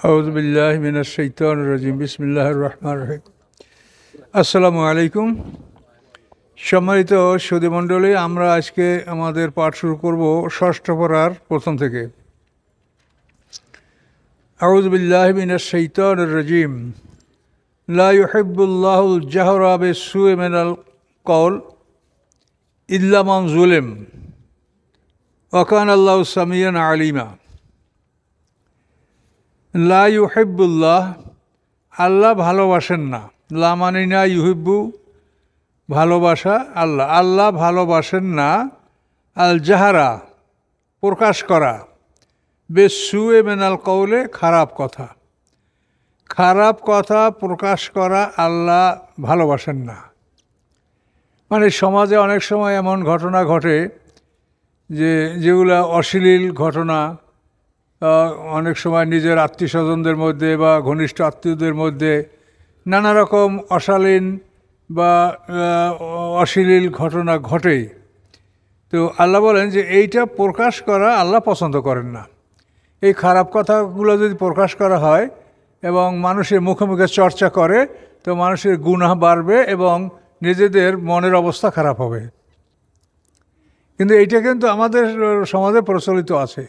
আউযু বিল্লাহি মিনাশ শাইতানির রাজিম। বিসমিল্লাহির রহমানির রহিম। আসসালামু আলাইকুম। সম্মানিত সুধী মণ্ডলী, আমরা আজকে আমাদের পাঠ শুরু করব ষষ্ঠ পড়ার প্রথম থেকে। আউযু বিল্লাহি মিনাশ শাইতানির রাজিম। লা ইউহিব্বুল্লাহুল জাহরা বিস-সুই মিনাল কওল ইল্লা মান যুলিম ওয়া কানা আল্লাহু সামিয়ান আলিমা। লা ইউহিব্বুল্লাহ, আল্লাহ ভালোবাসেন না। লা মানে না, ইউহিব্বু ভালোবাসা, আল্লাহ আল্লাহ ভালোবাসেন না। আল জাহারা প্রকাশ করা, বিস-সুই মিনাল কওলে খারাপ কথা, খারাপ কথা প্রকাশ করা আল্লাহ ভালোবাসেন না। মানে সমাজে অনেক সময় এমন ঘটনা ঘটে যেগুলা অশ্লীল ঘটনা, অনেক সময় নিজের আত্মীয় স্বজনদের মধ্যে বা ঘনিষ্ঠ আত্মীয়দের মধ্যে নানা রকম অশালীন বা অশ্লীল ঘটনা ঘটে। তো আল্লাহ বলেন যে এইটা প্রকাশ করা আল্লাহ পছন্দ করেন না। এই খারাপ কথাগুলো যদি প্রকাশ করা হয় এবং মানুষের মুখে মুখে চর্চা করে, তো মানুষের গুনাহ বাড়বে এবং নিজেদের মনের অবস্থা খারাপ হবে। কিন্তু এইটা কিন্তু আমাদের সমাজে প্রচলিত আছে।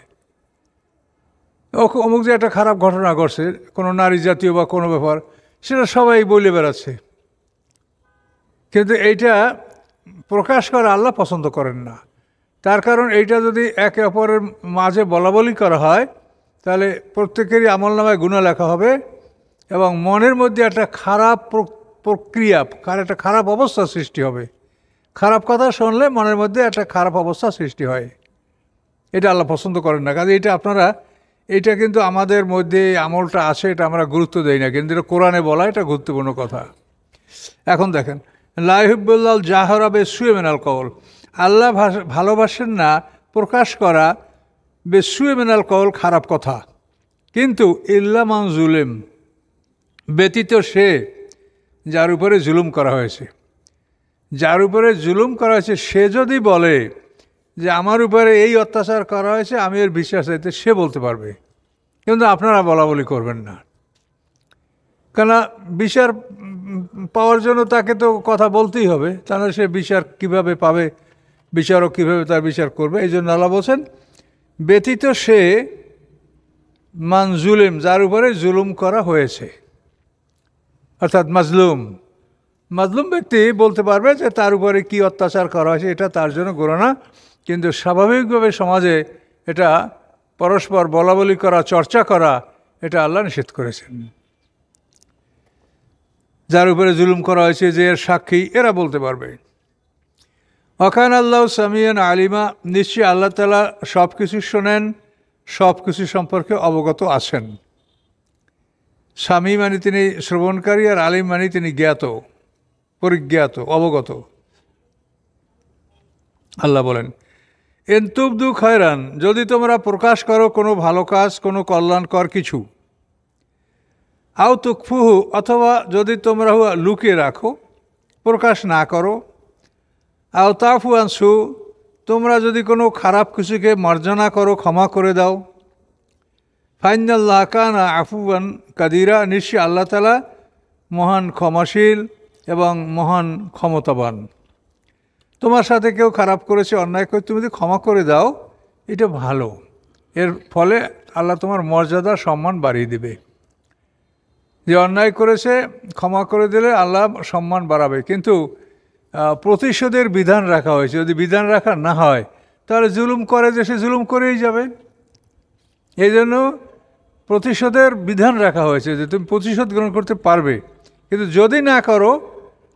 অমুক যে একটা খারাপ ঘটনা ঘটছে, কোনো নারী জাতীয় বা কোনো ব্যাপার, সেটা সবাই বলে বেড়াচ্ছে। কিন্তু এইটা প্রকাশ করা আল্লাহ পছন্দ করেন না। তার কারণ এইটা যদি একে অপরের মাঝে বলাবলি করা হয়, তাহলে প্রত্যেকেরই আমলনামায় গুনাহ লেখা হবে এবং মনের মধ্যে একটা খারাপ প্রক্রিয়া, একটা খারাপ অবস্থা সৃষ্টি হবে। খারাপ কথা শুনলে মনের মধ্যে একটা খারাপ অবস্থা সৃষ্টি হয়। এটা আল্লাহ পছন্দ করেন না। কাজে এটা কিন্তু আমাদের মধ্যে আমলটা আছে, এটা আমরা গুরুত্ব দেই না, কিন্তু এটা কোরআনে বলা, এটা গুরুত্বপূর্ণ কথা। এখন দেখেন, লা ইউহিব্বুল্লাহুল জাহরা বিস-সুই মিনাল কওল, আল্লাহ ভালোবাসেন না প্রকাশ করা বিস-সুই মিনাল কওল খারাপ কথা, কিন্তু ইল্লা মান যুলিম, ব্যতীত সে যার উপরে জুলুম করা হয়েছে। যার উপরে জুলুম করা হয়েছে সে যদি বলে যে আমার উপরে এই অত্যাচার করা হয়েছে, আমি এর বিশ্বাস চাইতে, সে বলতে পারবে, কিন্তু আপনারা বলা বলি করবেন না। কেন? বিচার পাওয়ার জন্য তাকে তো কথা বলতেই হবে, তাহলে সে বিচার কিভাবে পাবে, বিচারক কীভাবে তার বিচার করবে? এই জন্য আল্লাহ বলছেন ব্যতীত সে মান জুলিম, যার উপরে জুলুম করা হয়েছে, অর্থাৎ মাজলুম ব্যক্তি বলতে পারবে যে তার উপরে কি অত্যাচার করা হয়েছে, এটা তার জন্য গুনাহ না। কিন্তু স্বাভাবিকভাবে সমাজে এটা পরস্পর বলাবলি করা, চর্চা করা, এটা আল্লাহ নিষেধ করেছেন। যার উপরে জুলুম করা হয়েছে, যে এর সাক্ষী, এরা বলতে পারবে। ওয়াকান আল্লাহু সামিয়ান আলিমা, নিশ্চয়ই আল্লাহ তাআলা সব কিছু শোনেন, সব কিছু সম্পর্কে অবগত আছেন। সামি মানে তিনি শ্রবণকারী, আর আলিম মানে তিনি জ্ঞাত, পরিজ্ঞাত, অবগত। আল্লাহ বলেন ইন তুবদু খায়রান, যদি তোমরা প্রকাশ করো কোনো ভালো কাজ, কোনো কল্যাণকর কিছু, আও তুকফুহু, অথবা যদি তোমরা লুকিয়ে রাখো, প্রকাশ না করো, আও তাফু আনসু, তোমরা যদি কোনো খারাপ কিছুকে মার্জনা করো, ক্ষমা করে দাও, ফাইনাল্লাহ কানা আফুয়ান কাদিরা, নিশ্চয় আল্লাহ তাআলা মহান ক্ষমাশীল এবং মহান ক্ষমতাবান। তোমার সাথে কেউ খারাপ করেছে, অন্যায় করে, তুমি যদি ক্ষমা করে দাও, এটা ভালো। এর ফলে আল্লাহ তোমার মর্যাদা, সম্মান বাড়িয়ে দেবে। যে অন্যায় করেছে ক্ষমা করে দিলে আল্লাহ সম্মান বাড়াবে। কিন্তু প্রতিশোধের বিধান রাখা হয়েছে। যদি বিধান রাখা না হয়, তাহলে জুলুম করে যে সে জুলুম করেই যাবে। এই জন্য প্রতিশোধের বিধান রাখা হয়েছে যে তুমি প্রতিশোধ গ্রহণ করতে পারবে, কিন্তু যদি না করো,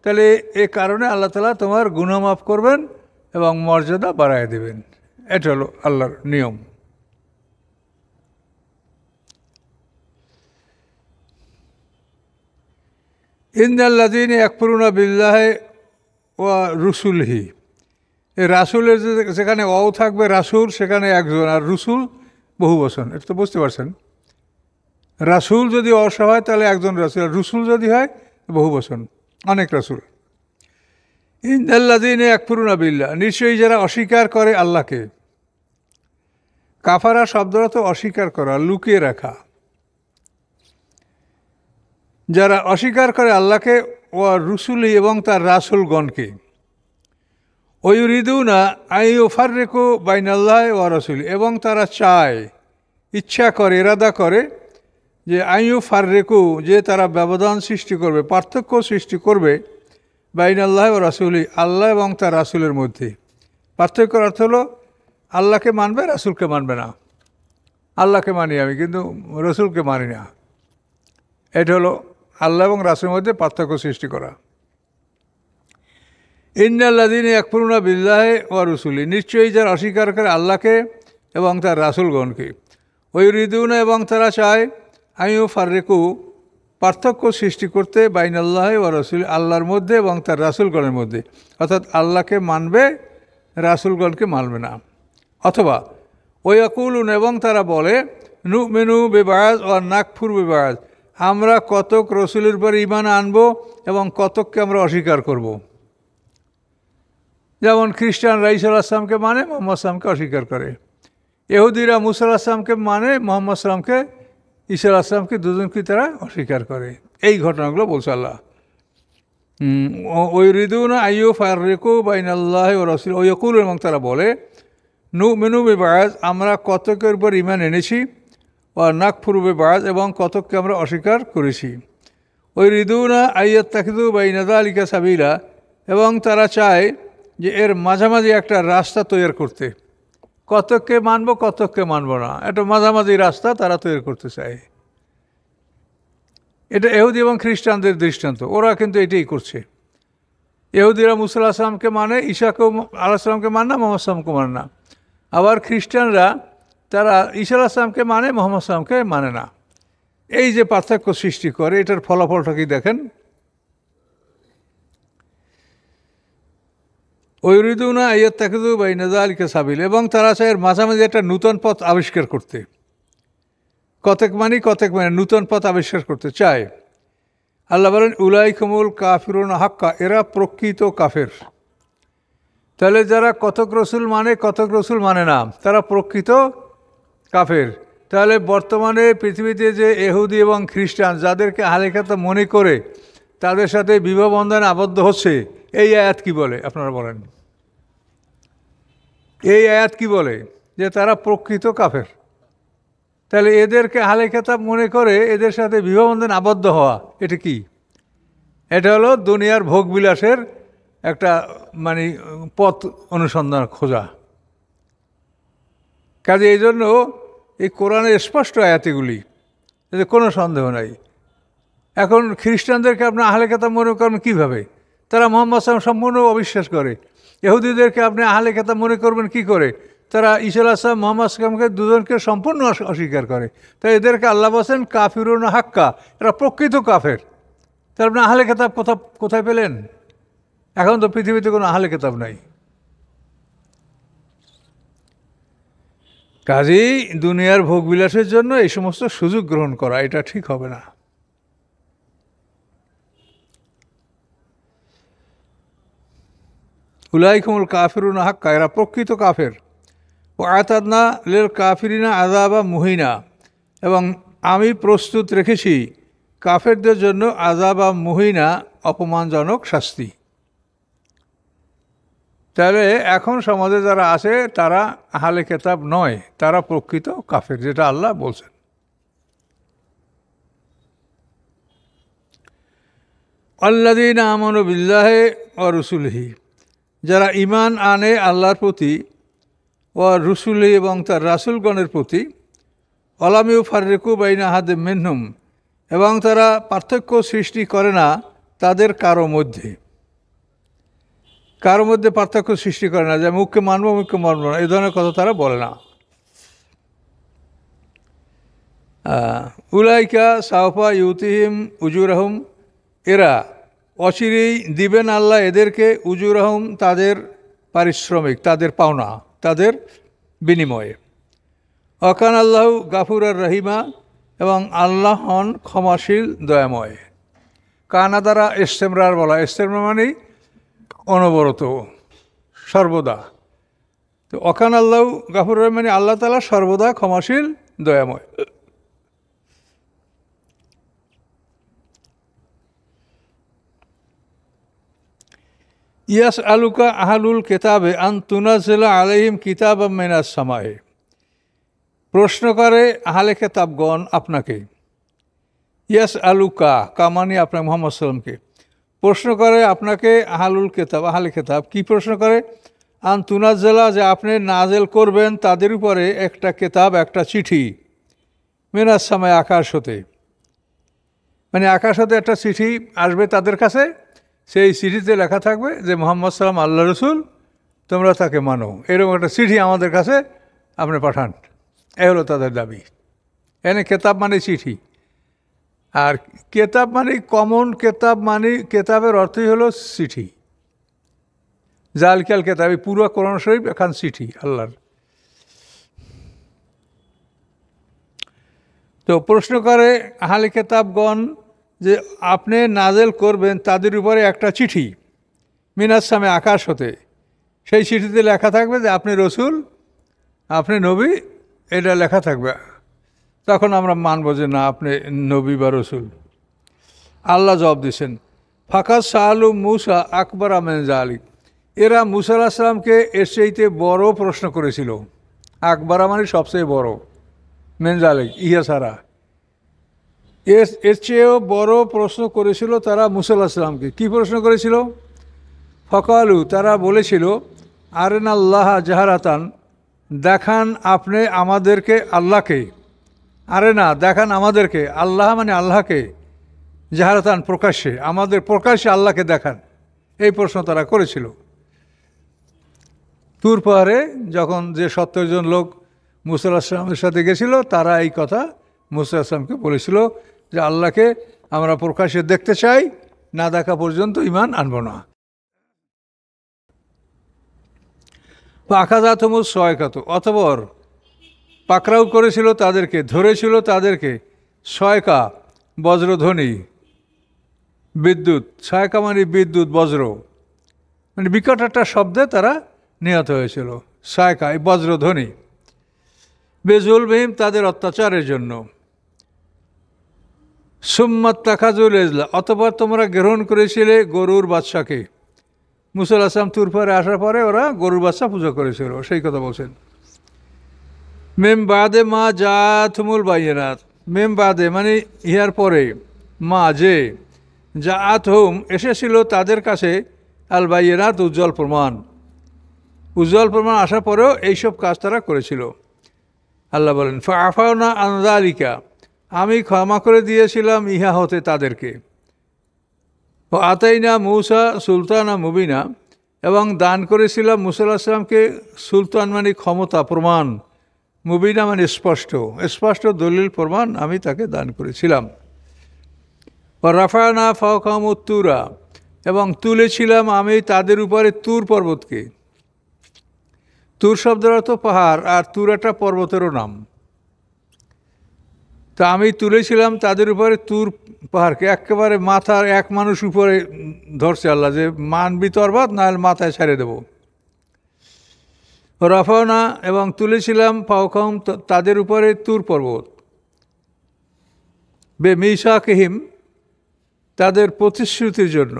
তাহলে এ কারণে আল্লাহ তাআলা তোমার গুনাহ মাফ করবেন এবং মর্যাদা বাড়ায় দেবেন। এটা হলো আল্লাহর নিয়ম। ইন্নাল্লাযীনা ইয়াকফুরুনা বিল্লাহি ওয়া রুসুলিহি, এই রাসূলের যেখানে অও থাকবে, রাসূল সেখানে একজন, আর রুসুল বহু বচন। এটা তো বুঝতে পারছেন। রাসূল যদি অসহ হয় তাহলে একজন রাসূল, আর রুসুল যদি হয় বহু বচন, অনেক রাসূল। ইন্নাল্লাযীনা ইয়াকফুরুনা বিল্লাহ, নিশ্চয়ই যারা অস্বীকার করে আল্লাহকে। কাফারা শব্দটা তো অস্বীকার করা, লুকিয়ে রাখা। যারা অস্বীকার করে আল্লাহকে ও রুসুলি এবং তার রাসুলগণকে, ওয়ুরিদুনা আইয়ুফাররিকু বাইনাল্লাহি ওয়া রাসূলি, এবং তারা চায়, ইচ্ছা করে, ইরাদা করে যে আইয়ুফাররিকু, যে তারা ব্যবধান সৃষ্টি করবে, পার্থক্য সৃষ্টি করবে, বাইনাল্লাহি ওয়া রাসূলি, আল্লাহ এবং তার রাসূলের মধ্যে। পার্থক্যের অর্থ হলো আল্লাহকে মানবে, রাসূলকে মানবে না। আল্লাহকে মানি আমি, কিন্তু রসুলকে মানি না। এটা হলো আল্লাহ এবং রাসূলের মধ্যে পার্থক্য সৃষ্টি করা। ইন্নাল্লাযীনা ইয়াকফুরুনা বিল্লাহি ওয়া রুসুলি, নিশ্চয়ই যারা অস্বীকার করে আল্লাহকে এবং তার রাসূলগণকে, ওয়ুরিদুনা, এবং তারা চায়, আইয়ুফাররিকু, পার্থক্য সৃষ্টি করতে, বাইনাল্লাহি ওয়া রাসূলি, আল্লাহর মধ্যে এবং তার রাসূলগণের মধ্যে, অর্থাৎ আল্লাহকে মানবে, রাসূলগণকে মানবে না। অথবা ওয়াকুলুন, এবং তারা বলে, নুমিনু বিবাজ ও নাকফুর বিবাজ, আমরা কতক রসুলের উপর ঈমান আনব এবং কতককে আমরা অস্বীকার করব। যেমন খ্রিস্টানরা ঈসা আলাইহিস সালামকে মানে, মুহাম্মদ সাল্লামকে অস্বীকার করে। ইহুদিরা মুসা আলাইহিস সালামকে মানে, মুহাম্মদ সাল্লামকে, ঈসা আলাইহিস সালামকে, দুজনকে তারা অস্বীকার করে। এই ঘটনাগুলো বলছে আল্লাহ। ওয়ুরিদুনা আইয়ুফাররিকু বাইনাল্লাহি ওয়া রাসূলি, ওয়াকুলুন, এবং তারা বলে, নুমিনু বিবাজ, আমরা কতকের উপর ঈমান এনেছি, ও নাকফুরু বিবাজ, এবং কতককে আমরা অস্বীকার করেছি। ওয়ুরিদুনা আইয়াত্তাখিযু বাইনা যালিকা সাবিলা, এবং তারা চায় যে এর মাঝামাঝি একটা রাস্তা তৈরি করতে, কতককে মানব, কতককে মানব না, একটা মাঝামাঝি রাস্তা তারা তৈরি করতে চায়। এটা ইহুদি এবং খ্রিস্টানদের দৃষ্টান্ত, ওরা কিন্তু এটাই করছে। ইহুদিরা মুসা আলাইহিস সালামকে মানে, ঈসাকেও আলাইহিস সালামকে মানে না, মুহাম্মদ সাল্লামকে মানে না। আবার খ্রিস্টানরা তারা ঈসা আলাইহিস সালামকে মানে, মুহাম্মদ সাল্লামকে মানে না। এই যে পার্থক্য সৃষ্টি করে, এটার ফলাফলটা কি দেখেন। ওয়ুরিদুনা আইয়াত্তাখিযু বাইনা যালিকা সাবিলা, এবং তারা চায় এর মাঝামাঝি একটা নূতন পথ আবিষ্কার করতে, কতক মানি কতক মানে, নূতন পথ আবিষ্কার করতে চায়। আল্লাহ বলেন, উলাইকুমুল কাফিরুনা হাক্কা, এরা প্রকৃত কাফের। তাহলে যারা কতক রসুল মানে, কতক রসুল মানে না, তারা প্রকৃত কাফের। তাহলে বর্তমানে পৃথিবীতে যে ইহুদি এবং খ্রিস্টান যাদেরকে আহলে কিতাব মনে করে তাদের সাথে বিবাহ বন্ধনে আবদ্ধ হচ্ছে, এই আয়াত কি বলে আপনারা বলেন? এই আয়াত কি বলে? যে তারা প্রকৃত কাফের। তাহলে এদেরকে আহলে কিতাব মনে করে এদের সাথে বিবাহ বন্ধনে আবদ্ধ হওয়া, এটা কি? এটা হলো দুনিয়ার ভোগবিলাসের একটা মানে পথ অনুসন্ধান খোঁজা। কাজে এই জন্য এই কোরআনের স্পষ্ট আয়াতগুলি, এতে কোনো সন্দেহ নাই। এখন খ্রিস্টানদেরকে আপনি আহলে কিতাব মনে করবেন কীভাবে? তারা মুহাম্মদ সাল্লাল্লাহু আলাইহি ওয়াসাল্লাম সম্পূর্ণ অবিশ্বাস করে। ইহুদিদেরকে আপনি আহলে কিতাব মনে করবেন কি করে? তারা ঈসা আলাইহিস সালাম, মুহাম্মদ সাল্লামকে, দুজনকে সম্পূর্ণ অস্বীকার করে। তাই এদেরকে আল্লাহ বলেন কাফিরুন হাক্কা, এরা প্রকৃত কাফের। তার আপনি আহলে কিতাব কোথায় পেলেন? এখন তো পৃথিবীতে কোনো আহলে কিতাব নাই। কাজেই দুনিয়ার ভোগবিলাসের জন্য এই সমস্ত সুযোগ গ্রহণ করা এটা ঠিক হবে না। উলাইকুমুল কাফিরুনা হাক্কা, এরা প্রকৃত কাফের। ও আতাদনা লিল কাফিরিনা আযাবা মুহিনা, এবং আমি প্রস্তুত রেখেছি কাফেরদের জন্য আযাবা মুহিনা, অপমানজনক শাস্তি। তাহলে এখন সমাজে যারা আছে তারা আহলে কিতাব নয়, তারা প্রকৃত কাফের, যেটা আল্লাহ বলছেন। আল্লাযীনা আমানু বিল্লাহি ওয়া রুসুলিহি, যারা ঈমান আনে আল্লাহর প্রতি, ওয়া রুসুলিহি, এবং তার রাসূলগণের প্রতি, ওয়ালাম ইউফাররিকু বাইনা আহাদিম মিনহুম, এবং তারা পার্থক্য সৃষ্টি করে না তাদের কারো মধ্যে পার্থক্য সৃষ্টি করে না, যে মুখকে মানবো মুখকে মানবো না, এই ধরনের কথা তারা বলে না। উলাইকা সাওফা ইউতিহিম উজুরহুম, এরা অচিরেই দিবেন আল্লাহ এদেরকে উজুরহুম, তাদের পারিশ্রমিক, তাদের পাওনা, তাদের বিনিময়ে। অকান আল্লাহ গাফুর আর রহিমা, এবং আল্লাহ হন ক্ষমাশীল দয়াময়। কানা দ্বারা ইস্তেমরার বলা, ইস্তেমরার মানে অনবরত, সর্বদা। তো অকান আল্লাহ গাফুর রহিম মানে আল্লাহ তাআলা সর্বদা ক্ষমাশীল দয়াময়। ইয়াস আলুকা আহলুল কেতাবে আন তুনাজ্জিলা আলাইহিম কিতাবাম মিনাস সামায়ে, প্রশ্ন করে আহলে কেতাবগণ আপনাকে, ইয়াস আলুকা কামানি আপনার মুহাম্মদ সাল্লামকে প্রশ্ন করে আপনাকে আহলুল কেতাব, আহলে কেতাব কি প্রশ্ন করে, আন তুনাজ্জিলা যে আপনি নাজেল করবেন তাদের উপরে একটা কেতাব, একটা চিঠি, মিনাস সামায়ে আকাশ হতে, মানে আকাশ হতে একটা চিঠি আসবে তাদের কাছে, সেই চিঠিতে লেখা থাকবে যে মুহাম্মদ সাল্লাম আল্লাহ রসুল, তোমরা তাকে মানো, এরকম একটা চিঠি আমাদের কাছে আপনি পাঠান। এ হলো তাদের দাবি। এনে কেতাব মানে চিঠি, আর কেতাব মানে কমন কেতাব, মানে কেতাবের অর্থই হলো চিঠি। জালকাল কেতাব, এই পুরো কোরআন শরীফ এখন চিঠি আল্লাহর। তো প্রশ্ন করে আহলে কেতাবগণ যে আপনি নাজেল করবেন তাদের উপরে একটা চিঠি, মিনাস সামে আকাশ হতে, সেই চিঠিতে লেখা থাকবে যে আপনি রসুল, আপনি নবী, এটা লেখা থাকবে। তখন আমরা মানব যে না, আপনি নবী বা রসুল। আল্লাহ জবাব দিয়েছেন, ফাকাস সাহালু মুসা আকবর আমেন জালিক, এরা মুসা আলাইহিস সালামকে এর চাইতে বড় প্রশ্ন করেছিল। আকবর মানে সবচেয়ে বড়, মেন জালিক ইহা ছাড়া, এর চেয়েও বড় প্রশ্ন করেছিল তারা মুসা আলাইহিস সালামকে। কী প্রশ্ন করেছিল? ফকালু, তারা বলেছিল, আরেন আল্লাহ জাহারাতান, দেখান আপনি আমাদেরকে আল্লাহকে, আরে না দেখান আমাদেরকে, আল্লাহ মানে আল্লাহকে, জাহারাতান প্রকাশ্যে, আমাদের প্রকাশ্যে আল্লাহকে দেখান, এই প্রশ্ন তারা করেছিল। তুর পাহাড়ে যখন যে 70 জন লোক মুসা আলাইহিস সালামের সাথে গেছিল, তারা এই কথা মুসা আলাইহিস সালামকে বলেছিল যে আল্লাহকে আমরা প্রকাশ্যে দেখতে চাই, না দেখা পর্যন্ত ঈমান আনব না। আখাযাতুমুস সায়কাতু, অতঃপর পাকড়াও করেছিল তাদেরকে, ধরেছিল তাদেরকে, সায়কা বজ্রধ্বনি, বিদ্যুৎ, সায়কা মানে বিদ্যুৎ, বজ্র মানে বিকট একটা শব্দে তারা নিহত হয়েছিল। সায়কা এই বজ্রধ্বনি, বেজুলবিহিম তাদের অত্যাচারের জন্য। সুম্মাত তাখাজুল ইজলা, অতঃপর তোমরা গ্রহণ করেছিলে গরুর বাচ্চাকে। মুসা আলাইহিস সালাম তুর পাহাড়ে আসার পরে ওরা গরুর বাচ্চা পূজা করেছিল, সেই কথা বলছেন। মেম বাদে মা জাআতুমুল বাইয়িনাত, মেম বাদে মানে ইহার পরে, মা যে, জাআতহুম এসেছিল তাদের কাছে, আল বাইয়িনাত উজ্জ্বল প্রমাণ, উজ্জ্বল প্রমাণ আসার পরেও এইসব কাজ তারা করেছিল। আল্লাহ বলেন, ফাআফাউনা আন যালিকা, আমি ক্ষমা করে দিয়েছিলাম ইহা হতে তাদেরকে। ও আতাইনা মুসা সুলতানা মুবিনা, এবং দান করেছিলাম মুসা আলাইহিস সালামকে সুলতান মানে ক্ষমতা, প্রমাণ, মুবিনা মানে স্পষ্ট, স্পষ্ট দলিল প্রমাণ আমি তাকে দান করেছিলাম। ও রাফানা ফাওকাহুমুত তুরা, এবং তুলেছিলাম আমি তাদের উপরে তুর পর্বতকে। তুর শব্দের অর্থ পাহাড়, আর তুর একটা পর্বতেরও নাম। তা আমি তুলেছিলাম তাদের উপরে তুর পাহাড়কে, একেবারে মাথার এক মানুষ উপরে ধরছে আল্লাহ, যে মানবি তরবাত, নাহলে মাথায় ছেড়ে দেব। রাফাওনা, এবং তুলেছিলাম ফাওকাহুম তাদের উপরে তুর পর্বত, বে মিসাকিহিম তাদের প্রতিশ্রুতির জন্য।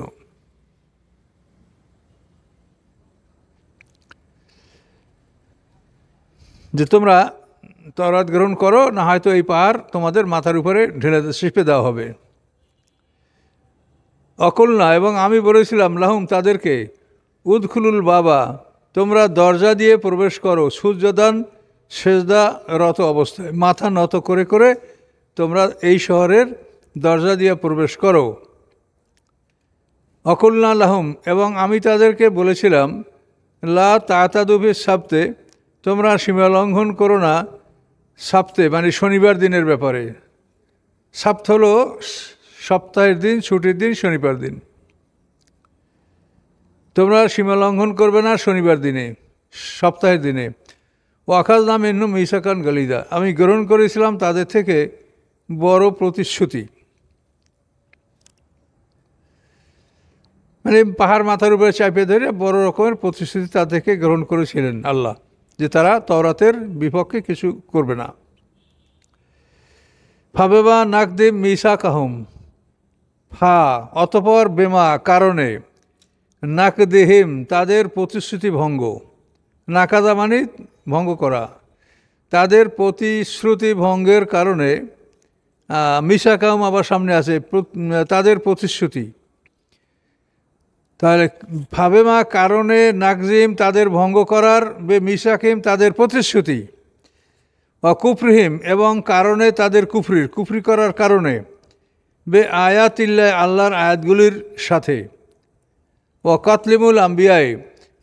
যে তোমরা তওরাত গ্রহণ করো, না হয়তো এই পাহাড় তোমাদের মাথার উপরে ঢেলে চেপে দেওয়া হবে। অকুলনা, এবং আমি বলেছিলাম, লাহুম তাদেরকে, উদখুলুল বাবা, তোমরা দরজা দিয়ে প্রবেশ করো, সুজ্জাদান সেজদা রত অবস্থায়, মাথা নত করে করে তোমরা এই শহরের দরজা দিয়ে প্রবেশ করো। অকুলনা লাহুম, এবং আমি তাদেরকে বলেছিলাম, লা তাতাদু ফিস সাবতে, তোমরা সীমা লঙ্ঘন করো না সাপ্তে মানে শনিবার দিনের ব্যাপারে। সাপ্ত হলো সপ্তাহের দিন, ছুটির দিন, শনিবার দিন। তোমরা সীমা লঙ্ঘন করবে না শনিবার দিনে, সপ্তাহের দিনে। ও আখাযনা মিনহুম মিসাকান গালিদা, আমি গ্রহণ করেছিলাম তাদের থেকে বড় প্রতিশ্রুতি, মানে পাহাড় মাথার উপরে চাপিয়ে ধরে বড় রকমের প্রতিশ্রুতি তাদেরকে গ্রহণ করেছিলেন আল্লাহ, যে তারা তওরাতের বিপক্ষে কিছু করবে না। ফাবেবা নাকদিম মিসাকাহুম, ফা অতপর বেমা কারণে, নাকদেহিম তাদের প্রতিশ্রুতি ভঙ্গ, নাকাদা মানে ভঙ্গ করা, তাদের প্রতিশ্রুতি ভঙ্গের কারণে মিশাকাম আবার সামনে আছে, তাদের প্রতিশ্রুতি। তাহলে ফাবেমা কারণে নাকজিম তাদের ভঙ্গ করার, বে মিশাকিম তাদের প্রতিশ্রুতি, বা কুফরিহিম এবং কারণে তাদের কুফরি করার কারণে, বে আয়াতিল্লাহ আল্লাহর আয়াতগুলির সাথে, ও কাতলিমুল আম্বিয়ায়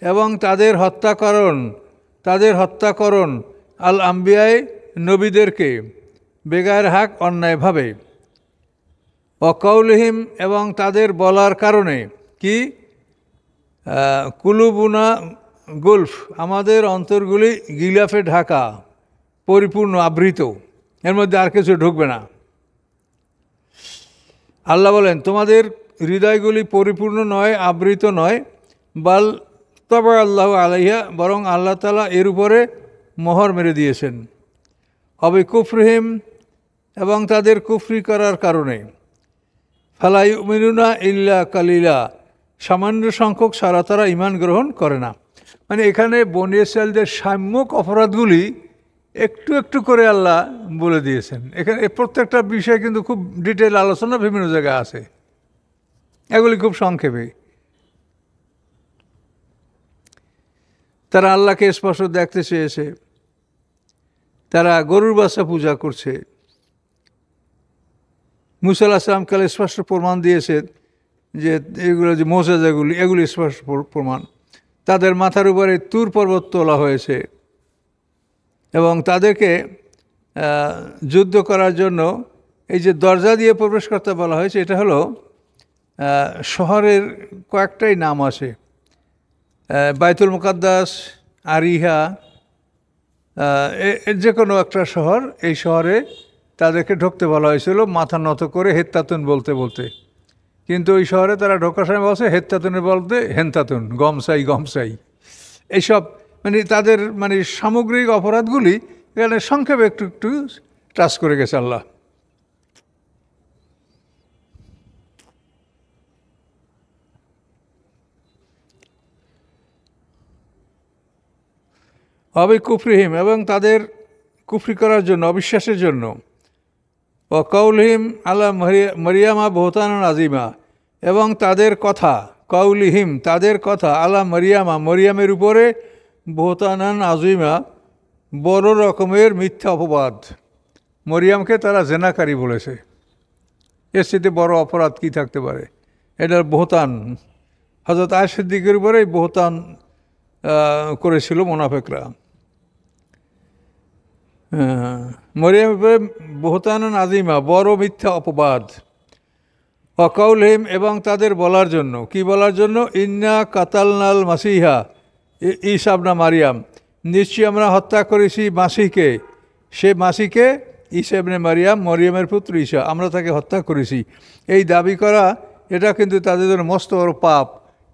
এবং তাদের হত্যাকরণ আল আম্বিয়ায় নবীদেরকে বেগায়ের হাক অন্যায়ভাবে, ও কৌলহিম এবং তাদের বলার কারণে কি কুলুবুনা গুলফ আমাদের অন্তরগুলি গিলাফে ঢাকা, পরিপূর্ণ আবৃত, এর মধ্যে আর কিছু ঢুকবে না। আল্লাহ বলেন তোমাদের হৃদয়গুলি পরিপূর্ণ নয়, আবৃত নয়, বাল তবে আল্লাহ আলাইহা বরং আল্লাহ তাআলা এর উপরে মোহর মেরে দিয়েছেন। অবে কুফরিহিম এবং তাদের কুফরি করার কারণে, ফালা ইউমিনুনা ইল্লা কালিলা সামান্য সংখ্যক ছাড়া তারা ঈমান গ্রহণ করে না। মানে এখানে বনী ইসরাঈলদের সাম্যক অপরাধগুলি একটু একটু করে আল্লাহ বলে দিয়েছেন। এখানে প্রত্যেকটা বিষয় কিন্তু খুব ডিটেল আলোচনা বিভিন্ন জায়গায় আছে, এগুলি খুব সংক্ষেপে। তারা আল্লাহকে স্পষ্ট দেখতে চেয়েছে, তারা গরুর বাচ্চা পূজা করছে। মুসা আলাইহিস সালাম কালে স্পষ্ট প্রমাণ দিয়েছে যে এগুলো যে মোজেজাগুলি এগুলি স্পষ্ট প্রমাণ। তাদের মাথার উপরে তুর পর্বত তোলা হয়েছে এবং তাদেরকে যুদ্ধ করার জন্য এই যে দরজা দিয়ে প্রবেশ করতে বলা হয়েছে, এটা হলো শহরের কয়েকটাই নাম আছে, বাইতুল মুকাদ্দাস, আরিহা, যে কোনো একটা শহর। এই শহরে তাদেরকে ঢুকতে বলা হয়েছিল মাথা নত করে হেত্তাতুন বলতে বলতে, কিন্তু ওই শহরে তারা ঢোকার সময় বলছে হেত্তাতুনে বলতে হেন্তাতুন, গমসাই এইসব। মানে তাদের মানে সামগ্রিক অপরাধগুলি এখানে সংক্ষেপে একটু একটু টাচ করে গেছে আল্লাহ। অবে কুফরিহিম এবং তাদের কুফরি করার জন্য, অবিশ্বাসের জন্য, ও কৌলহিম আলা মরিয়ামা বহতান আজিমা এবং তাদের কথা, কৌলিহিম তাদের কথা, আলা মরিয়ামের উপরে বহতানান আজিমা বড় রকমের মিথ্যা অপবাদ। মরিয়ামকে তারা জেনাকারী বলেছে, এর সাথে বড় অপরাধ কি থাকতে পারে? এটার বহতান, হযরত আয়েশা সিদ্দিকের উপরেই বহতান করেছিল মুনাফিকরা। মরিয়ামের উপরে বহতানান আজিমা বড় মিথ্যা অপবাদ। অকাউলহিম এবং তাদের বলার জন্য, কি বলার জন্য? ইন্না কাতালনাল মাসিহা ঈসা ইবনে মারিয়াম, নিশ্চয়ই আমরা হত্যা করেছি মাসিহকে, সে মাসিহকে ঈসা ইবনে মারিয়াম, মরিয়মের পুত্র ঈসা, আমরা তাকে হত্যা করেছি। এই দাবি করা এটা কিন্তু তাদের জন্য মস্ত বড় পাপ।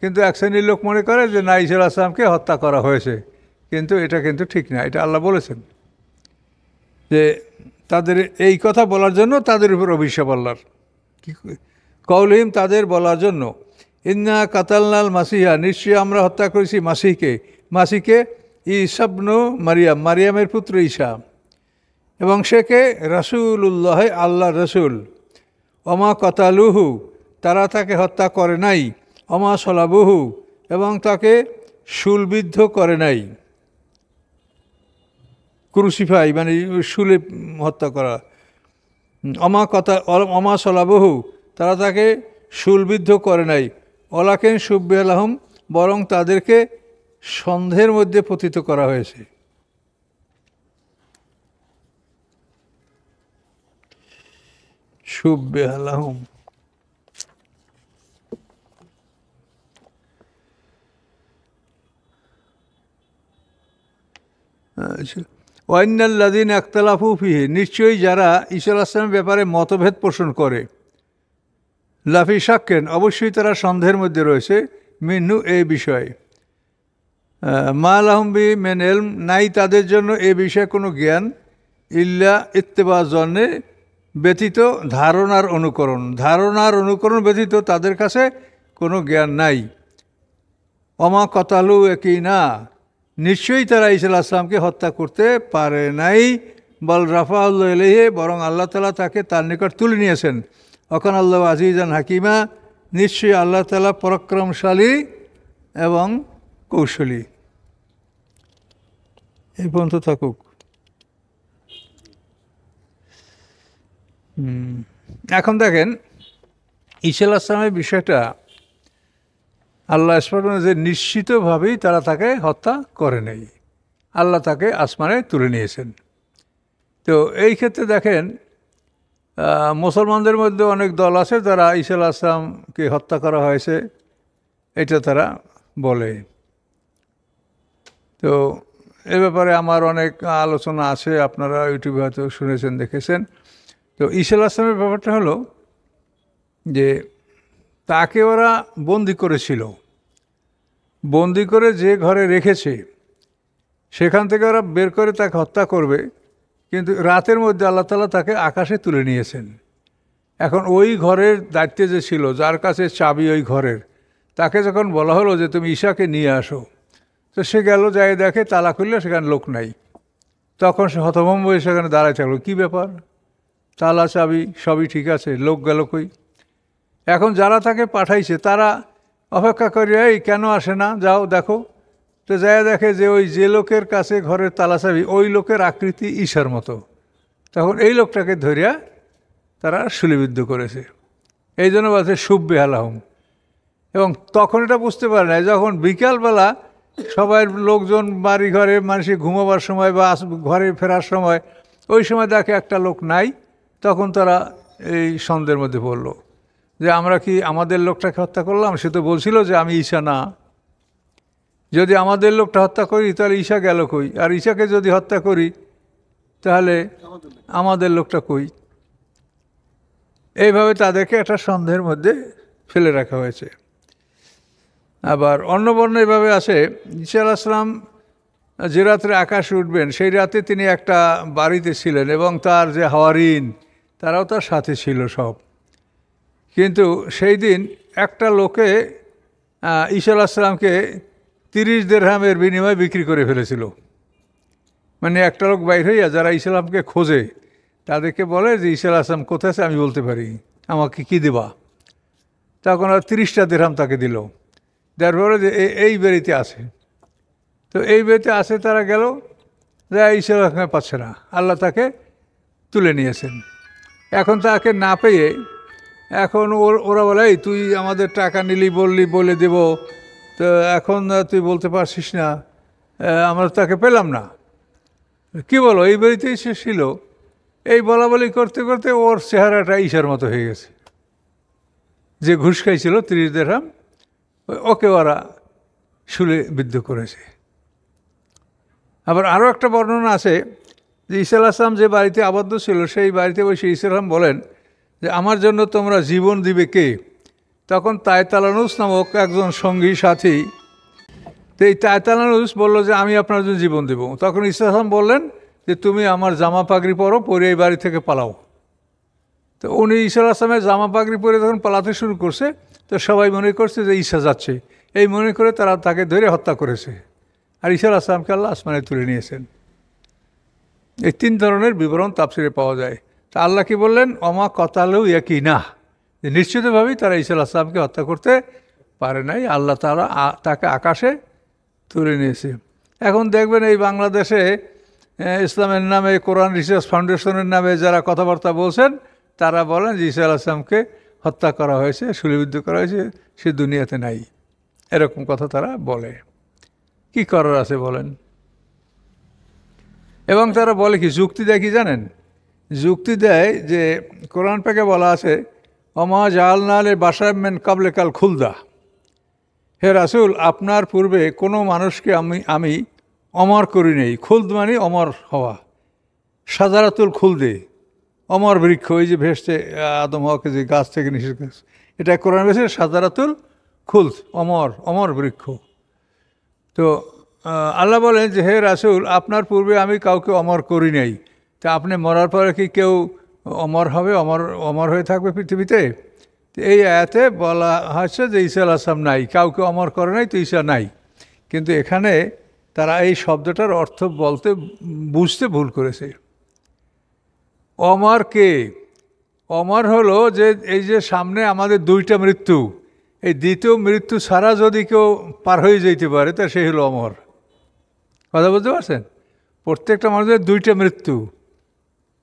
কিন্তু এক শ্রেণীর লোক মনে করে যে না, ঈসা আলাইহিস সালামকে হত্যা করা হয়েছে, কিন্তু এটা কিন্তু ঠিক না। এটা আল্লাহ বলেছেন যে তাদের এই কথা বলার জন্য তাদের উপর অভিশাপ আল্লাহর। কৌলহিম তাদের বলার জন্য, ইন্না কাতালনাল মাসিহা নিশ্চয়ই আমরা হত্যা করেছি মাসিহকে ঈসা ইবনে মারিয়াম, মারিয়ামের পুত্র ঈসা, এবং সেকে রাসূলুল্লাহ আল্লাহর রসুল। অমা কাতালুহু তারা তাকে হত্যা করে নাই, অমা সলাবুহু এবং তাকে শুলবিদ্ধ করে নাই। ক্রুসিফাই মানে শুলে হত্যা করা। অমা সলাবহু তারা তাকে শুলবিদ্ধ করে নাই। ওলাকেন সুব্বে আলহম বরং তাদেরকে সন্দেহের মধ্যে পতিত করা হয়েছে। সুব্বে আলহম ওয়াইনাল্লাযীনা ইখতালাফু ফীহি নিশ্চয়ই যারা ঈসা আলাইহিস সালামের ব্যাপারে মতভেদ পোষণ করে, লাফি শাক্কেন অবশ্যই তারা সন্দেহের মধ্যে রয়েছে, মিন্হু এই বিষয়ে, মা লাহুম বি মিন ইলম নাই তাদের জন্য এ বিষয়ে কোনো জ্ঞান, ইল্লা ইত্তেবা জন্নে ব্যতীত ধারণার অনুকরণ ব্যতীত তাদের কাছে কোনো জ্ঞান নাই। অমা কতালু একই না, নিশ্চয়ই তারা ঈসা আলাইহিস সালামকে হত্যা করতে পারে নাই। বল রাফাউল্লাহ ইলাইহি, বরং আল্লাহ তাআলা তাকে তার নিকট তুলে নিয়েছেন। অকান আল্লাহ আজিজান হাকিমা, নিশ্চয়ই আল্লাহ তাআলা পরাক্রমশালী এবং কৌশলী। এই পর্যন্ত থাকুক। এখন দেখেন ঈসা আলাইহিস সালামের বিষয়টা আল্লাহ স্পষ্ট যে নিশ্চিতভাবেই তারা তাকে হত্যা করে নেই, আল্লাহ তাকে আসমানে তুলে নিয়েছেন। তো এই ক্ষেত্রে দেখেন মুসলমানদের মধ্যে অনেক দল আছে যারা ঈসা আলাইহিস সালামকে হত্যা করা হয়েছে এটা তারা বলে। তো এ ব্যাপারে আমার অনেক আলোচনা আছে, আপনারা ইউটিউবে হয়তো শুনেছেন, দেখেছেন। তো ঈসা আলাইহিস সালামের ব্যাপারটা হলো যে তাকে ওরা বন্দি করেছিল, বন্দি করে যে ঘরে রেখেছে সেখান থেকে ওরা বের করে তাকে হত্যা করবে, কিন্তু রাতের মধ্যে আল্লাহ তাআলা তাকে আকাশে তুলে নিয়েছেন। এখন ওই ঘরের দায়িত্বে যে ছিল, যার কাছে চাবি ওই ঘরের, তাকে যখন বলা হলো যে তুমি ঈশাকে নিয়ে আসো, তো সে গেল, যাই দেখে তালা খুললে সেখানে লোক নাই। তখন সে হতভম্ব হয়ে সেখানে দাঁড়ায় থাকলো, কী ব্যাপার, তালা চাবি সবই ঠিক আছে, লোক গেল কই? এখন যারা তাকে পাঠাইছে তারা অপেক্ষা করে, এই কেন আসে না, যাও দেখো। তো যাই দেখে যে ওই যে লোকের কাছে ঘরের তালা চাবি, ওই লোকের আকৃতি ঈশার মতো। তখন এই লোকটাকে ধরিয়া তারা শুলিবিদ্ধ করেছে। এই জন্য বলছে সুব্বে আলাহম। এবং তখন এটা বুঝতে পারে না, যখন বিকালবেলা সবাই লোকজন বাড়ি ঘরে মানুষের ঘুমাবার সময় বা ঘরে ফেরার সময়, ওই সময় দেখে একটা লোক নাই, তখন তারা এই সন্দেহের মধ্যে পড়ল যে আমরা কি আমাদের লোকটাকে হত্যা করলাম? সে তো বলছিল যে আমি ঈশা না। যদি আমাদের লোকটা হত্যা করি তাহলে ঈশা গেল কই? আর ঈশাকে যদি হত্যা করি তাহলে আমাদের লোকটা কই? এইভাবে তাদেরকে একটা সন্দেহের মধ্যে ফেলে রাখা হয়েছে। আবার অন্য বর্ণ এভাবে আছে, ঈসা আলাইহিস সালাম যে রাত্রে আকাশে উঠবেন সেই রাতে তিনি একটা বাড়িতে ছিলেন এবং তার যে হাওয়ারিন তারাও তার সাথে ছিল সব। কিন্তু সেই দিন একটা লোকে ঈসা আলাইহিস সালামকে 30 দিরহামের বিনিময়ে বিক্রি করে ফেলেছিল। মানে একটা লোক বাইর হইয়া যারা ঈসা আলাইহিসসালামকে খোঁজে তাদেরকে বলে যে ঈসা আলাইহিস সালাম কোথায় আছে আমি বলতে পারি, আমাকে কি দেবা? তখন আর 30টা দিরহাম তাকে দিল, দেওয়ার পরে যে এই বাড়িতে আছে। তো এই বাড়িতে আছে, তারা গেল, যা ঈসা আলাইহিস সালাম পাচ্ছে না, আল্লাহ তাকে তুলে নিয়েছেন। এখন তাকে না পেয়ে এখন ওরা বলে, এই তুই আমাদের টাকা নিলি, বললি বলে দেব, তো এখন তুই বলতে পারছিস না, আমরা তাকে পেলাম না, কি বলো? এই বাড়িতেই সে ছিল। এই বলা বলি করতে করতে ওর চেহারাটা ঈশার মতো হয়ে গেছে। যে ঘুষ খাইছিল 30 দিরহাম, ওকে ওরা শুলে বিদ্ধ করেছে। আবার আরও একটা বর্ণনা আছে যে ঈসা আলাইহিস সালাম যে বাড়িতে আবদ্ধ ছিল সেই বাড়িতে বসে ঈসা আলাইহিস সালাম বলেন যে আমার জন্য তোমরা জীবন দিবে কে? তখন তায়তালানুস নামক একজন সঙ্গী সাথী, তো এই তায়তালানুস বলল যে আমি আপনার জন্য জীবন দেব। তখন ঈসা আলাইহিস সালাম বললেন যে তুমি আমার জামা পাগড়ি পরো, পরে এই বাড়ি থেকে পালাও। তো উনি ঈসা আলাইহিস সালামের জামা পাগড়ি পরে যখন পালাতে শুরু করছে, তো সবাই মনে করছে যে ঈসা যাচ্ছে, এই মনে করে তারা তাকে ধরে হত্যা করেছে। আর ঈসা আলাইহিস সালামকে আল্লাহ আসমানে তুলে নিয়েছেন। এই 3 ধরনের বিবরণ তাফসিরে পাওয়া যায়। তা আল্লাহ কি বললেন? অমা কতালু ইয়াকিনা, নিশ্চিতভাবেই তারা ঈসা আলাইহিস সালামকে হত্যা করতে পারে নাই, আল্লাহ তাআলা তাকে আকাশে তুলে নিয়েছে। এখন দেখবেন এই বাংলাদেশে ইসলামের নামে, কোরআন রিসার্চ ফাউন্ডেশনের নামে যারা কথাবার্তা বলছেন, তারা বলেন যে ঈসা আলাইহিস সালামকে হত্যা করা হয়েছে, শুলিবিদ্ধ করা হয়েছে, সে দুনিয়াতে নাই, এরকম কথা তারা বলে। কি করার আছে বলেন? এবং তারা বলে কি, যুক্তি দেয় কি জানেন? যুক্তি দেয় যে কোরআন পাকে বলা আছে অমা জাআলনা লি বাশারিন মিন ক্বাবলিকাল খুলদা, হে রাসূল আপনার পূর্বে কোনো মানুষকে আমি অমর করি নেই। খুলদ মানে অমর হওয়া, সাজারাতুল খুলদে, অমর বৃক্ষ, ওই যে ভেসছে আদম হওয়াকে যে গাছ থেকে নিষেধ করেছে, এটা কোরআন বলছে সাজারাতুল খুলদ, অমর, অমর বৃক্ষ। তো আল্লাহ বলেন যে হে রাসূল আপনার পূর্বে আমি কাউকে অমর করি নাই, তা আপনি মরার পরে কি কেউ অমর হবে, অমর হয়ে থাকবে পৃথিবীতে? এই আয়াতে বলা হচ্ছে যে ঈসা আলাইহিস সালাম নাই, কাউকে অমর করে নাই, তো ঈসা নাই। কিন্তু এখানে তারা এই শব্দটার অর্থ বুঝতে ভুল করেছে। অমর কে? অমর হলো যে এই যে সামনে আমাদের দুইটা মৃত্যু, এই দ্বিতীয় মৃত্যু ছাড়া যদি কেউ পার হয়ে যেতে পারে তা সে হলো অমর। কথা বুঝতে পারছেন? প্রত্যেকটা মানুষের দুইটা মৃত্যু,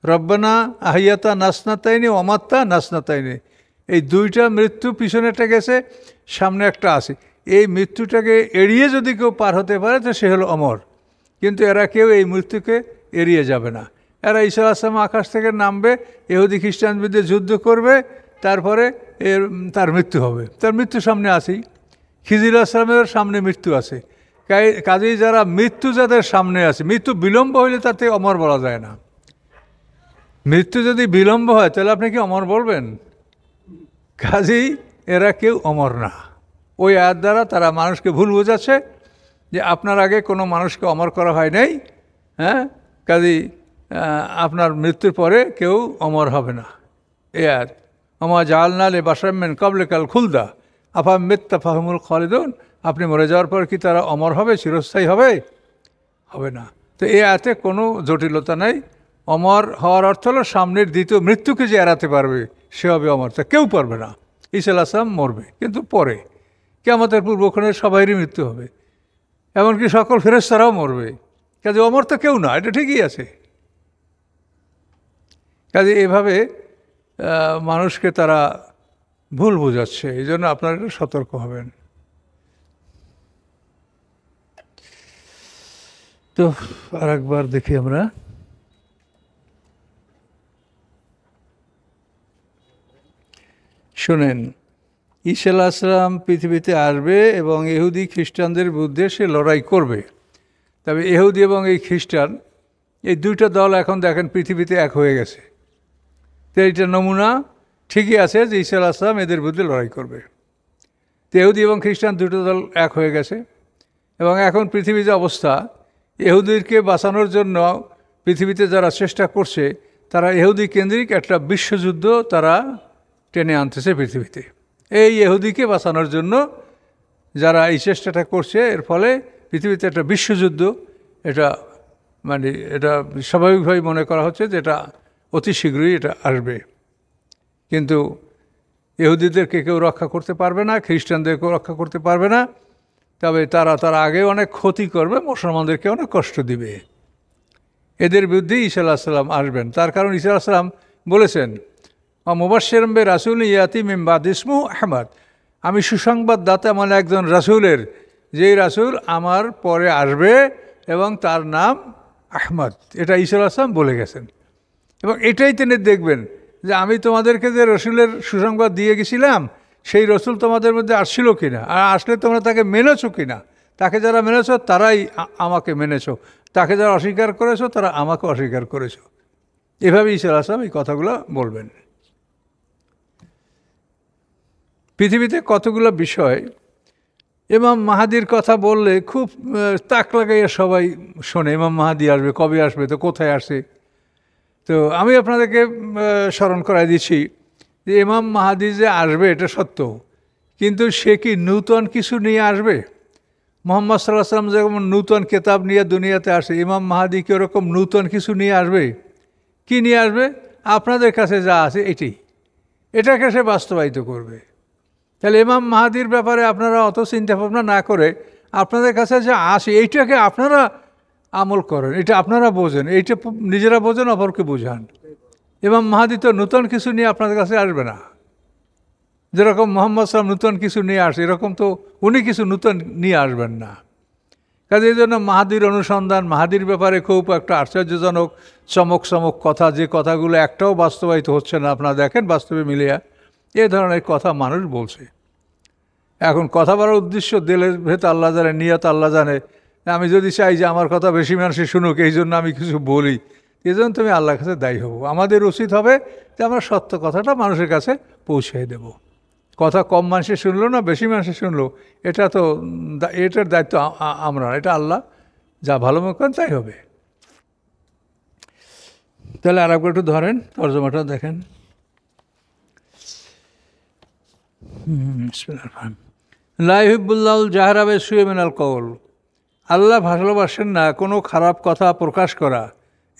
রব্বানা আহিয়াতা নাসনাতাইনি অমাত্তা নাসনাতাইনি, এই দুইটা মৃত্যু পিছনেটা গেছে, সামনে একটা আছে। এই মৃত্যুটাকে এড়িয়ে যদি কেউ পার হতে পারে তো সে হলো অমর। কিন্তু এরা কেউ এই মৃত্যুকে এড়িয়ে যাবে না। এরা ঈসা আলাইহিস সালাম আকাশ থেকে নামবে, ইহুদি খ্রিস্টান বিরুদ্ধে যুদ্ধ করবে, তারপরে তার মৃত্যু হবে। তার মৃত্যু সামনে আছেই, খিজির আলাইহিস সালামের সামনে মৃত্যু আছে। কাজেই যারা মৃত্যু যাদের সামনে আছে, মৃত্যু বিলম্ব হইলে তাতে অমর বলা যায় না। মৃত্যু যদি বিলম্ব হয় তাহলে আপনি কি অমর বলবেন? কাজেই এরা কেউ অমর না। ওই আয়াত দ্বারা তারা মানুষকে ভুল বোঝাচ্ছে যে আপনার আগে কোনো মানুষকে অমর করা হয় নাই, হ্যাঁ, কাজেই আপনার মৃত্যুর পরে কেউ অমর হবে না। এ আয়াত আমা জাআলনা লিবাশারিন মিন ক্বাবলিকাল খুলদা আফা মিত্তা ফাহুমুল খালিদুন, আপনি মরে যাওয়ার পর কি তারা অমর হবে, চিরস্থায়ী হবে? হবে না। তো এই আয়াতে কোনো জটিলতা নেই। অমর হওয়ার অর্থ হলো সামনের দ্বিতীয় মৃত্যুকে যে এড়াতে পারবে সে হবে অমর, তা কেউ পারবে না। ঈসা আলাইহিস সালাম মরবে, কিন্তু পরে কিয়ামতের পূর্বক্ষণে সবাইরই মৃত্যু হবে, এমনকি সকল ফেরেশতারাও মরবে। কাজে অমর তো কেউ না, এটা ঠিকই আছে। কাজে এভাবে মানুষকে তারা ভুল বোঝাচ্ছে, এই জন্য আপনারা সতর্ক হবেন। তো আরেকবার দেখি আমরা, শোনেন, ঈসা আলাইহিস সালাম পৃথিবীতে আসবে এবং ইহুদি খ্রিস্টানদের বিরুদ্ধে সে লড়াই করবে। তবে ইহুদি এবং এই খ্রিস্টান, এই দুইটা দল এখন দেখেন পৃথিবীতে এক হয়ে গেছে। তো এইটা নমুনা ঠিকই আছে যে ঈসা আলাইহিস সালাম এদের বিরুদ্ধে লড়াই করবে। তো ইহুদি এবং খ্রিস্টান দুটো দল এক হয়ে গেছে এবং এখন পৃথিবীর যে অবস্থা, ইহুদিকে বাঁচানোর জন্য পৃথিবীতে যারা চেষ্টা করছে তারা ইহুদি কেন্দ্রিক একটা বিশ্বযুদ্ধ তারা টেনে আনতেছে পৃথিবীতে। এই ইহুদিকে বাঁচানোর জন্য যারা এই চেষ্টাটা করছে, এর ফলে পৃথিবীতে একটা বিশ্বযুদ্ধ, এটা মানে এটা স্বাভাবিকভাবেই মনে করা হচ্ছে যে এটা অতি শীঘ্রই এটা আসবে। কিন্তু ইহুদিদেরকে কেউ রক্ষা করতে পারবে না, খ্রিস্টানদেরকেও রক্ষা করতে পারবে না। তবে তারা আগে অনেক ক্ষতি করবে, মুসলমানদেরকে অনেক কষ্ট দিবে। এদের বিরুদ্ধে ঈসা আলাইহিস সালাম আসবেন। তার কারণ ঈসা আলাইহিস সালাম বলেছেন, মুবাশশিরাম বিরাসূলিন ইয়াতি মিন বাদি ইসমুহু আহমদ, আমি সুসংবাদদাতা মানে একজন রাসূলের, যেই রাসূল আমার পরে আসবে এবং তার নাম আহমদ। এটা ঈসা আলাইহিস সালাম বলে গেছেন। এবং এটাই তিনি দেখবেন যে আমি তোমাদেরকে যে রসুলের সুসংবাদ দিয়ে গেছিলাম, সেই রসুল তোমাদের মধ্যে আসছিল কিনা, আর আসলে তোমরা তাকে মেনেছো কিনা। তাকে যারা মেনেছো তারাই আমাকে মেনেছো, তাকে যারা অস্বীকার করেছো তারা আমাকে অস্বীকার করেছো। এভাবে ঈসা আলাইহিস সালাম এই কথাগুলো বলবেন। পৃথিবীতে কতগুলো বিষয়, ইমাম মাহাদির কথা বললে খুব তাক লাগাইয়া সবাই শোনে, ইমাম মাহাদি আসবে, কবে আসবে, তো কোথায় আসে। তো আমি আপনাদেরকে স্মরণ করাই দিচ্ছি যে ইমাম মাহাদি যে আসবে এটা সত্য, কিন্তু সে কি নূতন কিছু নিয়ে আসবে? মুহাম্মদ সাল্লাল্লাহু আলাইহি ওয়াসাল্লাম যেমন নূতন কেতাব নিয়ে দুনিয়াতে আসে, ইমাম মাহাদি কি ওরকম নূতন কিছু নিয়ে আসবে? কি নিয়ে আসবে? আপনাদের কাছে যা আছে এটাকে সে বাস্তবায়িত করবে। তাহলে ইমাম মাহাদির ব্যাপারে আপনারা অত চিন্তা ভাবনা না করে আপনাদের কাছে যা আসে এইটাকে আপনারা আমল করেন, এটা আপনারা বোঝেন, এইটা নিজেরা বোঝেন, অপরকে বোঝান। ইমাম মাহাদি তো নূতন কিছু নিয়ে আপনাদের কাছে আসবে না। যেরকম মুহাম্মদ সাল্লাল্লাহু আলাইহি ওয়াসাল্লাম নূতন কিছু নিয়ে আসে, এরকম তো উনি কিছু নূতন নিয়ে আসবেন না। কাজে এই জন্য মাহাদির অনুসন্ধান, মাহাদির ব্যাপারে খুব একটা আশ্চর্যজনক চমক কথা, যে কথাগুলো একটাও বাস্তবায়িত হচ্ছে না, আপনারা দেখেন বাস্তবে মিলিয়া এ ধরনের কথা মানুষ বলছে। এখন কথা বলার উদ্দেশ্য দিলের ভেতর আল্লাহ জানে, নিয়ত আল্লাহ জানে। আমি যদি চাই যে আমার কথা বেশি মানুষে শুনুক, এই জন্য আমি কিছু বলি, এই জন্য তুমি আল্লাহর কাছে দায়ী হবো। আমাদের উচিত হবে যে আমরা সত্য কথাটা মানুষের কাছে পৌঁছে দেব। কথা কম মানুষে শুনলো না বেশি মানুষে শুনলো, এটার দায়িত্ব আমরা, এটা আল্লাহ যা ভালো মনে করেন তাই হবে। তাহলে আর একবার একটু ধরেন, তর্জমাটা দেখেন। লা ইউহিব্বুল্লাহুল জাহরা বিস-সুই মিনাল কওল, আল্লাহ ভালোবাসেন না কোনো খারাপ কথা প্রকাশ করা,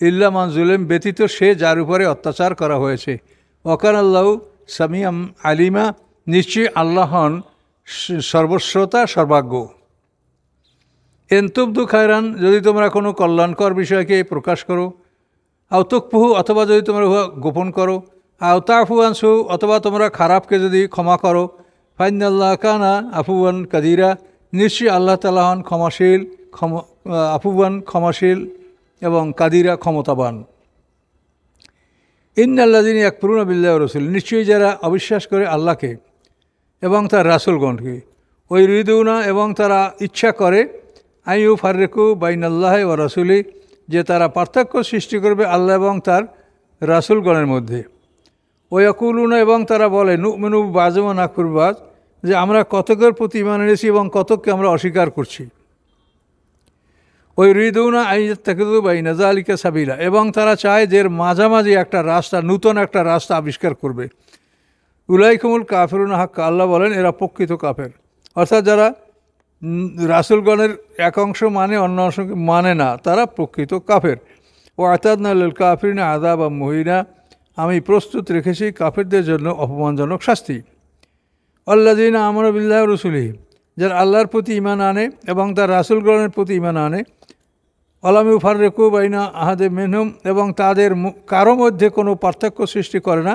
ইল্লা মান যুলিম, ব্যতীত সে যার উপরে অত্যাচার করা হয়েছে। ওয়াকান আল্লাহু সামিআম আলিমা, নিশ্চয়ই আল্লাহ হন সর্বশ্রোতা সর্বাজ্ঞ। ইন তুবদু খায়রান, যদি তোমরা কোনো কল্যাণকর বিষয়কে প্রকাশ করো, আও তুকফুহু, অথবা যদি তোমরা উহা গোপন করো, আও তাফু আন সু, অথবা তোমরা খারাপকে যদি ক্ষমা করো, ফাইনাল্লাহ কানা আফুয়ান কাদিরা, নিশ্চয়ই আল্লাহ তাআলা হন ক্ষমাশীল, আফুয়ান ক্ষমাশীল এবং কাদিরা ক্ষমতাবান। ইন্নাল্লাযীনা ইয়াকফুরুনা বিল্লাহি ওয়া রাসূলিহি, নিশ্চয়ই যারা অবিশ্বাস করে আল্লাহকে এবং তার রাসূলগণকে, ওই ইউরিদুনা, এবং তারা ইচ্ছা করে, আইয়ু ফাররিকু বাইনাল্লাহি ওয়া রাসূলিহি, যে তারা পার্থক্য সৃষ্টি করবে আল্লাহ এবং তার রাসূলগণের মধ্যে। ওয়াকুলুনা, এবং তারা বলে, নুমিনু বিবাযিন ওয়া নাকফুরু বিবায, যে আমরা কতকের প্রতি ঈমান এনেছি এবং কতককে আমরা অস্বীকার করছি। ওই রিদুনা আইয়াত্তাখিযু বাইনা যালিকা সাবিলা, এবং তারা চায় যে মাঝামাঝি একটা রাস্তা, নূতন একটা রাস্তা আবিষ্কার করবে। উলাইকুমুল কাফিরুনা হাক্কা, আল্লাহ বলেন এরা প্রকৃত কাফের, অর্থাৎ যারা রাসূলগণের এক অংশ মানে অন্য অংশ মানে না, তারা প্রকৃত কাফের। ও আতাদনা লিল কাফিরিনা আযাবাম মুহিনা, আমি প্রস্তুত রেখেছি কাফেরদের জন্য অপমানজনক শাস্তি। আল্লাযীনা আমানু বিল্লাহি ওয়া রাসূলিহি, যারা আল্লাহর প্রতি ঈমান আনে এবং তার রাসূলগণের প্রতি ঈমান আনে, ওয়ালাম ইউফাররিকু বাইনা আহাদিম মিনহুম, এবং তাদের কারো মধ্যে কোনো পার্থক্য সৃষ্টি করে না,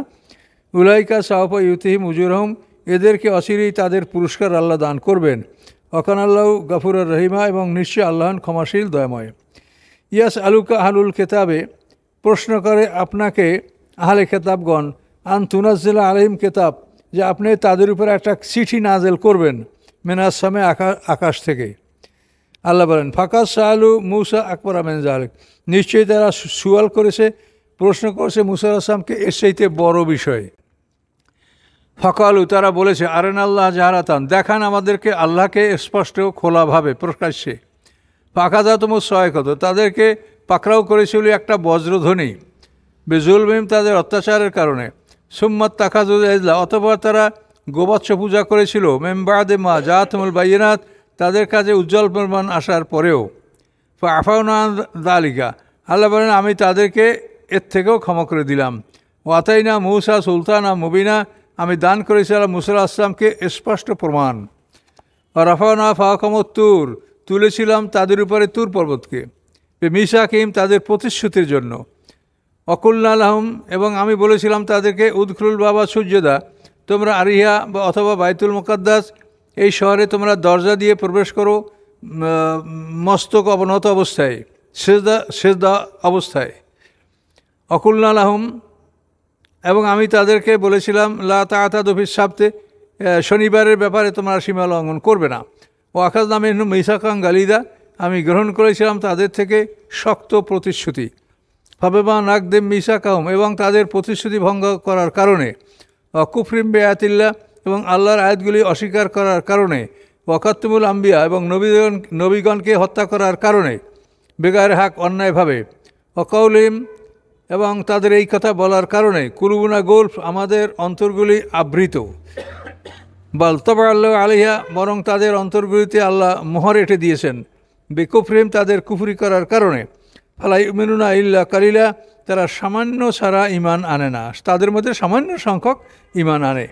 উলাইকা সাওফা ইউতিহিম উজুরহুম, এদেরকে অচিরেই তাদের পুরস্কার আল্লাহ দান করবেন। ওয়াকানা আল্লাহু গফুরুর রহিমা, এবং নিশ্চয় আল্লাহ ক্ষমাশীল দয়াময়। ইয়াস আলুকা আহলুল কিতাবে, প্রশ্ন করে আপনাকে আহলে কিতাবগণ, আন তুনাজ্জিলা আলাইহিম কিতাব, যে আপনি তাদের উপরে একটা চিঠি নাজেল করবেন, মিনাস সামে, আকাশ থেকে। আল্লাহ বলেন, ফাকাস সাআলু মূসা আকবরা মিন যালিক, নিশ্চয়ই তারা সুয়াল করেছে, প্রশ্ন করেছে মূসা আলাইহিস সালামকে এর চাইতে বড় বিষয়। ফাকালু, তারা বলেছে, আরেন আল্লাহ জাহারাতান, দেখান আমাদেরকে আল্লাহকে স্পষ্ট খোলাভাবে প্রকাশ্যে। ফাখাযাতুমুস সায়কাতু, তাদেরকে পাকড়াও করেছিল একটা বজ্রধ্বনি, বিজুলমিম, তাদের অত্যাচারের কারণে। সুম্মাত তাখাযুল ইজলা, অতঃপর তারা গোবৎস পূজা করেছিল, মিন বা'দি মা জাআতুমুল বায়িনাত, তাদের কাছে উজ্জ্বল প্রমাণ আসার পরেও। ফাআফাউনা আন যালিকা, আল্লাহ বলেন আমি তাদেরকে এর থেকেও ক্ষমা করে দিলাম। ওয়াতাইনা মূসা সুলতানা মুবিনা, আমি দান করেছিলাম মূসা আলাইহিস সালামকে স্পষ্ট প্রমাণ। রাফানা ফাওকাহুমুত তুর, তুলেছিলাম তাদের উপরে তুর পর্বতকে, মিসাকিম, তাদের প্রতিশ্রুতির জন্য। অকুলনা লাহুম, এবং আমি বলেছিলাম তাদেরকে, উদখুলুল বাবা সুজ্জাদা, তোমরা আরিহা বা অথবা বাইতুল মুকাদ্দাস, এই শহরে তোমরা দরজা দিয়ে প্রবেশ করো মস্তক অবনত অবস্থায়, সেজদা অবস্থায়। অকুলনা লাহুম, এবং আমি তাদেরকে বলেছিলাম, লা তা'তাদু ফিস সাবতে, শনিবারের ব্যাপারে তোমরা সীমা লঙ্ঘন করবে না। ও আখাযনা মিনহুম মিসাকান গালিদা, আমি গ্রহণ করেছিলাম তাদের থেকে শক্ত প্রতিশ্রুতি। ফাবিমা নাকদিম মিসাকাহুম, এবং তাদের প্রতিশ্রুতি ভঙ্গ করার কারণে। কুফরিম বিআয়াতিল্লাহ, এবং আল্লাহর আয়াতগুলি অস্বীকার করার কারণে। ওয়াকাতুমুল আম্বিয়া, এবং নবীগণকে হত্যা করার কারণে, বেগায়ের হক, অন্যায়ভাবে। ওয়াকাউলিহিম, এবং তাদের এই কথা বলার কারণে, কুলুবুনা গোলফ, আমাদের অন্তরগুলি আবৃত। বাল তাবা আল্লাহ আলাইহা, বরং তাদের অন্তরগুলিতে আল্লাহ মোহর এঁটে দিয়েছেন। বেকুফরিম, তাদের কুফরি করার কারণে। ফালা ইউমিনুনা ইল্লা কালিলা, তারা সামান্য ছাড়া ঈমান আনে না, তাদের মধ্যে সামান্য সংখ্যক ঈমান আনে।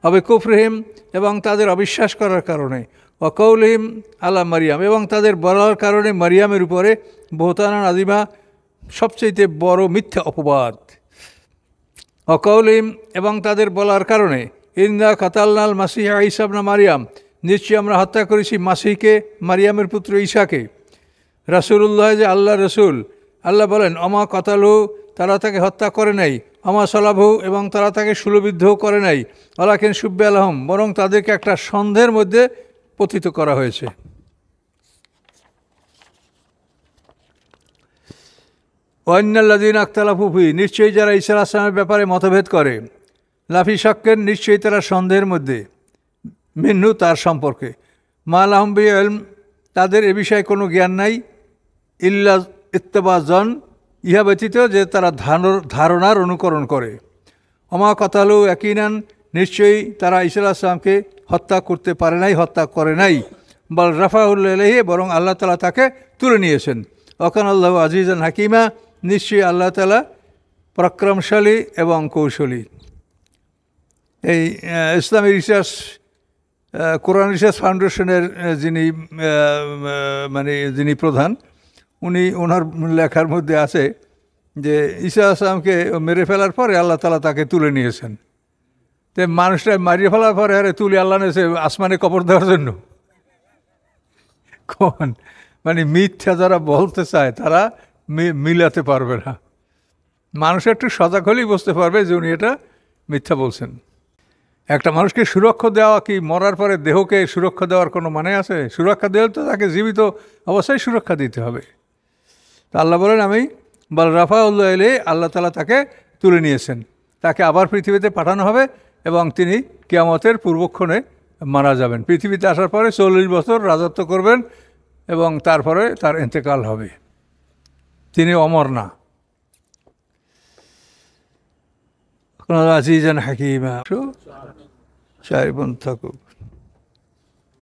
অবে কুফরিহিম, এবং তাদের অবিশ্বাস করার কারণে। ওয়াকাউলিহিম আলা মারিয়াম, এবং তাদের বলার কারণে মারিয়ামের উপরে বহতানান আযীমা, সবচেয়ে বড় মিথ্যা অপবাদ। ওয়াকাউলিহিম, এবং তাদের বলার কারণে, ইন্না কাতালনাল মাসিহ ঈসা ইবনে মারিয়াম, নিশ্চয়ই আমরা হত্যা করেছি মাসিহকে, মারিয়ামের পুত্র ঈসাকে। রাসূলুল্লাহ, যে আল্লাহ রসুল। আল্লাহ বলেন, অমা কাতালু, তারা তাকে হত্যা করে নাই। অমা সালাবহু, এবং তারা তাকে শূলবিদ্ধও করে নাই। ওয়ালাকিন শুব্বিহা লাহুম, বরং তাদেরকে একটা সন্দেহের মধ্যে পতিত করা হয়েছে। ওয়ান্নাল্লাযীনা ইখতালাফু ফীহি, নিশ্চয়ই যারা ঈসা আলাইহিস সালামের ব্যাপারে মতভেদ করে, লাফি শাক্কিন, নিশ্চয়ই তারা সন্দেহের মধ্যে, মিনহু, তার সম্পর্কে। মা লাহুম বিহি ইলম, তাদের এ বিষয়ে কোনো জ্ঞান নাই। ইল্লা ইত্তিবা জন, ইহা ব্যতীত যে তারা ধারণার অনুকরণ করে। অমা কাতালু ইয়াকিনান, নিশ্চয়ই তারা ঈসা আলাইহিস সালামকে হত্যা করতে পারে নাই, হত্যা করে নাই। বল রাফাউল্লাহ ইলাইহি, বরং আল্লাহ তাআলা তাকে তুলে নিয়েছেন। ওয়াকান আল্লাহু আজিজান হাকিমা, নিশ্চয়ই আল্লাহ তাআলা পরাক্রমশালী এবং কৌশলী। এই ইসলামী রিসার্চ, কোরআন রিসার্চ ফাউন্ডেশনের যিনি প্রধান, ওনার লেখার মধ্যে আছে যে ঈসা আলাইহিস সালামকে মেরে ফেলার পরে আল্লাহ তাআলা তাকে তুলে নিয়েছেন। তো মানুষটা মারিয়ে ফেলার পরে আরে তুলে আল্লাহ নিয়েছে আসমানে কবর দেওয়ার জন্য। কোন মিথ্যা যারা বলতে চায় তারা মিলাতে পারবে না। মানুষ একটু সজাগ হলেই বুঝতে পারবে যে উনি এটা মিথ্যা বলছেন। একটা মানুষকে সুরক্ষা দেওয়া কি মরার পরে দেহকে সুরক্ষা দেওয়ার কোনো মানে আছে? সুরক্ষা দিলে তো তাকে জীবিত অবস্থায় সুরক্ষা দিতে হবে। তা আল্লাহ বলেন, আমি বল রাফাউল্লাহ ইলাইহি, আল্লাহ তাআলা তাকে তুলে নিয়েছেন, তাকে আবার পৃথিবীতে পাঠানো হবে এবং তিনি কিয়ামতের পূর্বক্ষণে মারা যাবেন। পৃথিবীতে আসার পরে 40 বছর রাজত্ব করবেন এবং তারপরে তার ইন্তেকাল হবে। তিনি অমর না। আজিজান হাকিমা, থাকুক।